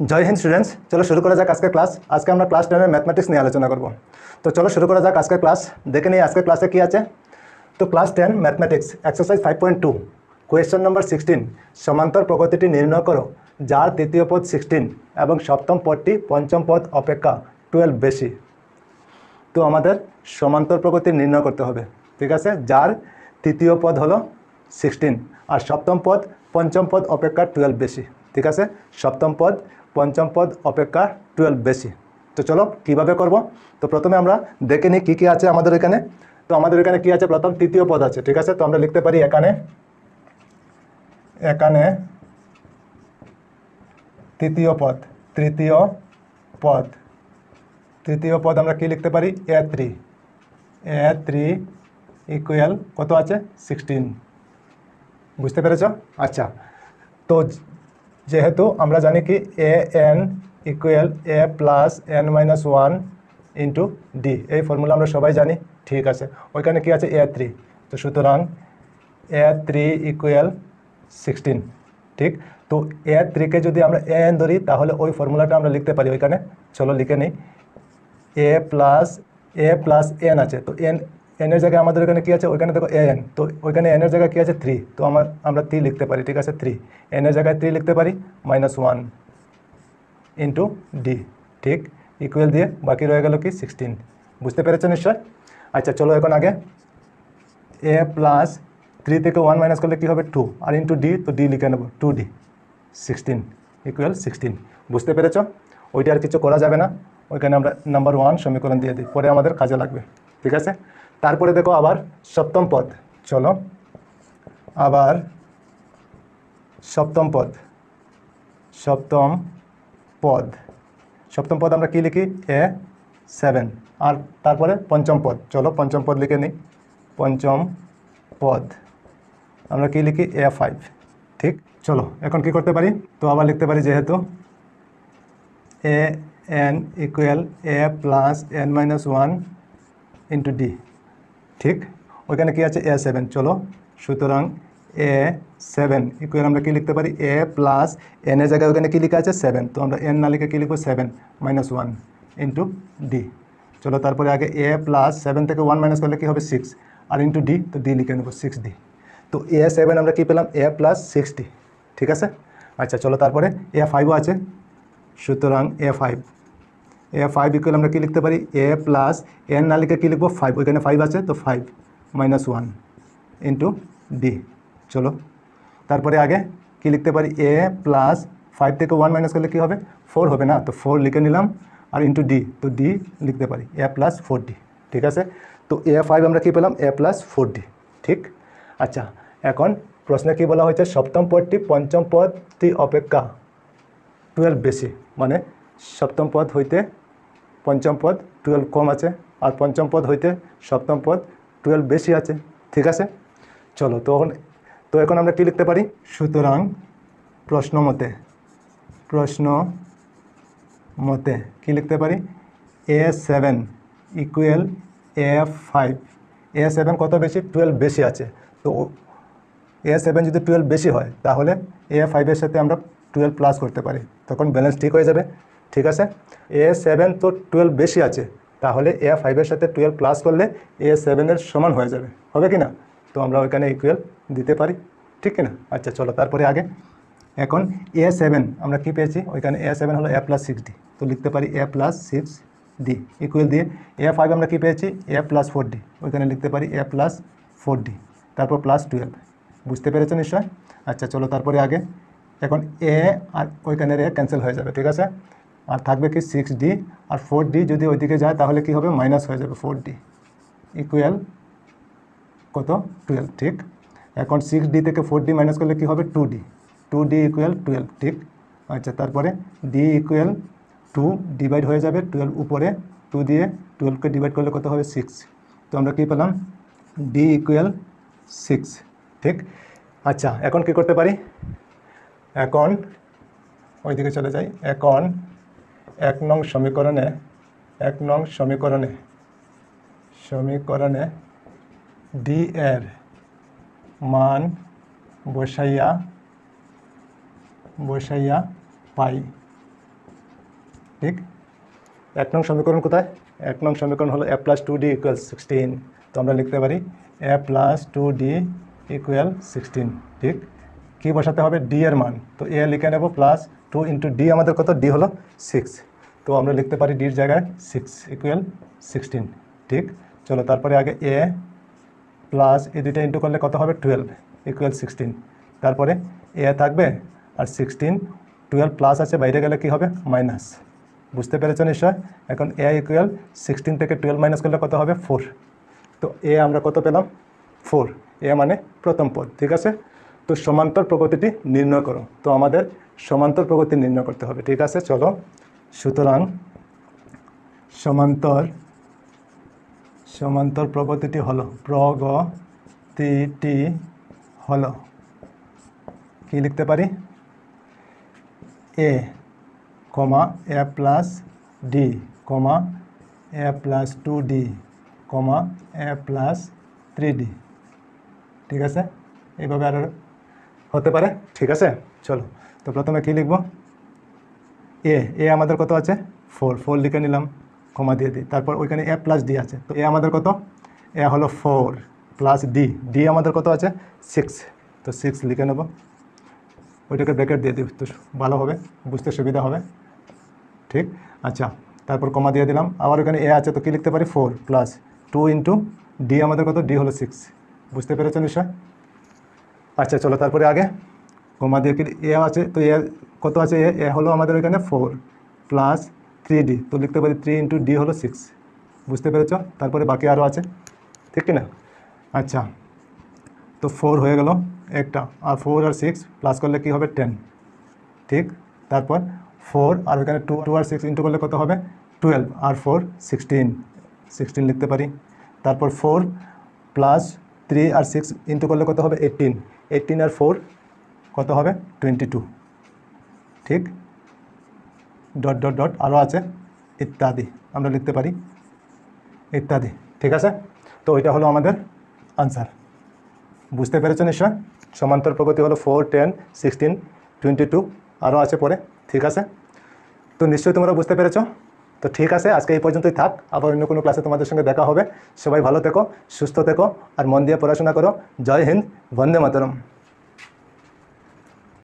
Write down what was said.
जय हिंद स्टूडेंट्स। चलो शुरू करा जाक आज का क्लास। आज के আমরা ক্লাস 10 এর ম্যাথমেটিক্স নিয়ে আলোচনা করব। তো চলো শুরু করা যাক আজকের ক্লাস। দেখে নিই আজকের ক্লাসে কি আছে। তো class 10 mathematics exercise 5.2 question number 16 সমান্তর প্রকৃতিটি নির্ণয় করো যার তৃতীয় পদ 16 এবং সপ্তম পদটি পঞ্চম পদ অপেক্ষা 12 বেশি। তো আমাদের সমান্তর প্রকৃতি নির্ণয় করতে হবে, ঠিক আছে, যার তৃতীয় পদ হলো 16 আর সপ্তম পদ পঞ্চম পদ অপেক্ষা 12 বেশি, ঠিক আছে। সপ্তম পদ পঞ্চম পদ অপেক্ষা 12 বেশি। তো চলো কিভাবে করব। তো প্রথমে আমরা দেখে নিই কী কী আছে আমাদের এখানে। তো আমাদের এখানে কি আছে, প্রথম তৃতীয় পদ আছে, ঠিক আছে। তো আমরা লিখতে পারি এখানে তৃতীয় পদ তৃতীয় পদ আমরা কি লিখতে পারি a3 ইকুয়াল কত আছে 16। বুঝতে পেরেছ? আচ্ছা, তো যেহেতু আমরা জানি কি an equal a plus n minus 1 into D, এই ফর্মুলা আমরা সবাই জানি, ঠিক আছে। ওইখানে কি আছে a3, তো সুতরাং a3 ইকুয়াল 16, ঠিক। তো a3কে যদি আমরা an ধরি তাহলে ওই ফর্মুলাটা আমরা লিখতে পারি ওইখানে। চলো লিখে নিই, a প্লাস n আছে, তো n এর জায়গায় আমাদের এখানে কি আছে, ওইখানে দেখো an, তো ওইখানে n এর জায়গায় কি আছে 3, তো আমরা 3 লিখতে পারি, ঠিক আছে। 3 n এর জায়গায় 3 লিখতে পারি মাইনাস 1 ইন্টু ডি, ঠিক, ইকুয়াল দিয়ে বাকি রয়ে গেল কি 16। বুঝতে পেরেছো নিশ্চয়? আচ্ছা চলো এখন আগে a প্লাস 3 থেকে 1 মাইনাস করলে কি হবে 2 আর ইন্টু ডি, তো ডি লিখে নেব 2d 16 ইকুয়াল 16। বুঝতে পেরেছো? ওইটা আর কিছু করা যাবে না, ওইখানে আমরা নাম্বার 1 সমীকরণ দিয়ে দিই, পরে আমাদের কাজে লাগবে, ঠিক আছে। তারপরে দেখো আবার সপ্তম পদ, চলো আবার সপ্তম পদ আমরা কি লিখি a7 আর তারপরে পঞ্চম পদ, চলো পঞ্চম পদ লিখে নিই। পঞ্চম পদ আমরা কি লিখি a5, ঠিক। চলো এখন কি করতে পারি, তো আবার লিখতে পারি যেহেতু an equal a plus n minus 1 into D, ঠিক। ওইখানে কি আছে a7, চলো সুতরাং a7 ইকুয়াল আমরা কি লিখতে পারি a প্লাস n এর জায়গায় ওখানে কি লিখা আছে 7, তো আমরা n না লিখে কি লিখবো 7 মাইনাস 1 ইন্টু ডি। চলো তারপরে আগে a প্লাস 7 থেকে 1 মাইনাস করলে কি হবে 6 আর ইন্টু ডি, তো ডি লিখে নেব 6d। তো a7 আমরা কি পেলাম a প্লাস 6d, ঠিক আছে। আচ্ছা চলো তারপরে a5ও আছে, সুতরাং a5 ইকুয়াল আমরা কি লিখতে পারি a প্লাস n না লিখে কি লিখবো 5, ওইখানে 5 আছে, তো 5 মাইনাস 1 ইন্টু ডি। চলো তারপরে আগে কি লিখতে পারি a প্লাস 5 থেকে 1 মাইনাস করলে কি হবে 4 হবে না, তো 4 লিখে নিলাম আর ইন্টু ডি, তো ডি লিখতে পারি a প্লাস 4d, ঠিক আছে। তো a5 আমরা কি পেলাম a প্লাস 4d, ঠিক। আচ্ছা এখন প্রশ্নে কি বলা হয়েছে, সপ্তম পদটি পঞ্চম পদটি অপেক্ষা 12 বেশি, মানে সপ্তম পদ হইতে পঞ্চম পদ 12 কম আছে আর পঞ্চম পদ হইতে সপ্তম পদ 12 বেশি আছে, ঠিক আছে। চলো তো এখন আমরা কি লিখতে পারি, সুতরাং প্রশ্ন মতে কি লিখতে পারি a7 ইকুয়াল a5, a7 কত বেশি 12 বেশি আছে, তো a7 যদি 12 বেশি হয় তাহলে a5 এর সাথে আমরা 12 প্লাস করতে পারি, তখন ব্যালেন্স ঠিক হয়ে যাবে, ঠিক আছে। a7 তো 12 বেশি আছে, তাহলে a5 এর সাথে 12 প্লাস করলে a7 এর সমান হয়ে যাবে, হবে কি না? তো আমরা ওইখানে ইকুয়াল দিতে পারি, ঠিক কি না? আচ্ছা চলো তারপরে আগে এখন a7 আমরা কি পেয়েছি, ওইখানে a7 হলো a প্লাস 6d, তো লিখতে পারি a প্লাস 6d ইকুয়াল দিয়ে a5 আমরা কি পেয়েছি a প্লাস 4d, ওইখানে লিখতে পারি a প্লাস 4d তারপর প্লাস 12। বুঝতে পেরেছো নিশ্চয়? আচ্ছা চলো তারপরে আগে এখন a আর ওইখানের a ক্যান্সেল হয়ে যাবে, ঠিক আছে, আর থাকবে কি 6d আর 4d যদি ওইদিকে যায় তাহলে কি হবে মাইনাস হয়ে যাবে 4d ইকুয়াল কত 12, ঠিক। এখন 6d থেকে 4d মাইনাস করলে কি হবে 2d ইকুয়াল 12, ঠিক। আচ্ছা তারপরে d ইকুয়াল 2 ডিভাইড হয়ে যাবে 12 উপরে 2 দিয়ে 12কে ডিভাইড করলে কত হবে 6, তো আমরা কি পেলাম d ইকুয়াল 6, ঠিক। আচ্ছা এখন কি করতে পারি, এখন ওইদিকে চলে যাই। এখন এক নং সমীকরণে ডি এর মান বসাইয়া পাই ঠিক। 1 নং সমীকরণ কোথায়? 1 নং সমীকরণ হলো a + 2d = 16। তো আমরা লিখতে পারি a + 2d = 16। ঠিক। কি বসাতে হবে? d এর মান। তো a লিখে নেব প্লাস 2 × d, আমাদের কত? d হলো 6। তো আমরা লিখতে পারি d এর জায়গায় 6 = 16। ঠিক। চলো তারপরে আগে a প্লাস এই দুইটা ইন্টু করলে কত হবে? 12 = 16। তারপরে a থাকবে আর 16, 12 প্লাস আছে, বাইরে গেলে কি হবে? মাইনাস। বুঝতে পেরেছো নিশ্চয়? এখন a = 16 থেকে 12 মাইনাস করলে কত হবে? 4। তো a আমরা কত পেলাম? 4। a মানে প্রথম পদ। ঠিক আছে। তো সমান্তর প্রগতিটি নির্ণয় করো। তো আমাদের সমান্তর প্রগতি নির্ণয় করতে হবে। ঠিক আছে, চলো। সুতরাং সমান্তর প্রগতিটি হলো কি লিখতে পারি? a, a + d, a + 2d, a + 3d। ঠিক আছে, এইভাবে আরও হতে পারে। ঠিক আছে, চলো। তো প্রথমে কি লিখব? a আমাদের কত আছে? 4 লিখে নিলাম, কমা দিয়ে দিই। তারপর ওইখানে a + d আছে। তো a আমাদের কত? a হলো 4 প্লাস d আমাদের কত আছে? 6। তো 6 লিখে নেব, ওইটাকে ব্র্যাকেট দিয়ে দিই, তো ভালো হবে, বুঝতে সুবিধা হবে। ঠিক। আচ্ছা, তারপর কমা দিয়ে দিলাম। আবার ওখানে a আছে, তো কি লিখতে পারি? 4 প্লাস 2 × d, আমাদের কত? d হলো 6। বুঝতে পেরেছ নিশ্চয়? আচ্ছা চলো, তারপরে আগে কমা দিয়ে কি a আছে, তো a কত আছে? a হলো আমাদের ওইখানে 4 প্লাস 3d, তো লিখতে পারি 3 × d হলো 6। বুঝতে পেরেছ? তারপরে বাকি আরও আছে, ঠিক কি না? আচ্ছা, তো 4 হয়ে গেল একটা, আর 4 আর 6 প্লাস করলে কি হবে? 10। ঠিক। তারপর 4 আর ওইখানে 2 আর 6 ইন্টু করলে কত হবে? 12, আর 4 16 লিখতে পারি। তারপর 4 প্লাস 3 আর 6 ইন্টু করলে কত হবে? 18 আর 4 কত হবে? 22। ঠিক। ডট ডট ডট আরও আছে, ইত্যাদি আমরা লিখতে পারি, ইত্যাদি। ঠিক আছে, তো ওইটা হলো আমাদের আনসার। বুঝতে পেরেছো নিশ্চয়? সমান্তর প্রগতি হলো 4, 10, 16, 22, আরও আছে পরে। ঠিক আছে, তো নিশ্চয়ই তোমরা বুঝতে পেরেছো। তো ঠিক আছে, আজকে এই পর্যন্তই থাক। আবার অন্য কোনো ক্লাসে তোমাদের সঙ্গে দেখা হবে। সবাই ভালো থেকো, সুস্থ থেকো, আর মন দিয়ে পড়াশোনা করো। জয় হিন্দ, বন্দে মাতরম।